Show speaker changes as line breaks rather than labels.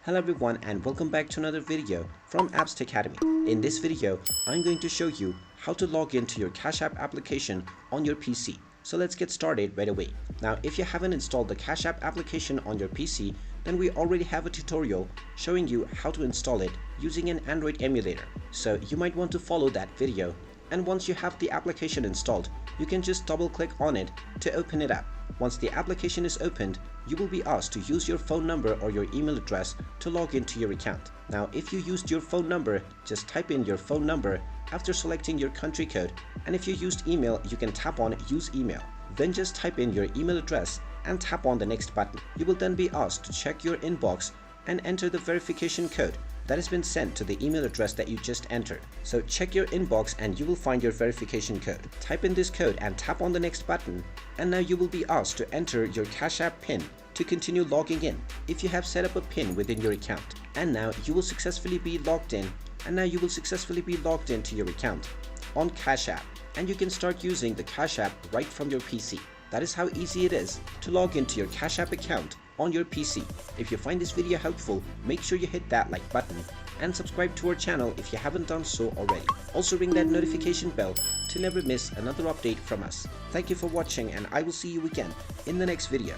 Hello everyone and welcome back to another video from Apps Academy. In this video, I'm going to show you how to log into your Cash App application on your PC. So let's get started right away. Now, if you haven't installed the Cash App application on your PC, then we already have a tutorial showing you how to install it using an Android emulator. So you might want to follow that video. And once you have the application installed, you can just double click on it to open it up. Once the application is opened, you will be asked to use your phone number or your email address to log into your account. Now, if you used your phone number, just type in your phone number after selecting your country code, and if you used email, you can tap on Use Email. Then just type in your email address and tap on the next button. You will then be asked to check your inbox and enter the verification code that has been sent to the email address that you just entered. So check your inbox and you will find your verification code. Type in this code and tap on the next button, and now you will be asked to enter your Cash App PIN to continue logging in if you have set up a PIN within your account. And now you will successfully be logged in, to your account on Cash App, and you can start using the Cash App right from your PC. That is how easy it is to log into your Cash App account on your PC. If you find this video helpful, make sure you hit that like button and subscribe to our channel if you haven't done so already. Also ring that notification bell to never miss another update from us. Thank you for watching, and I will see you again in the next video.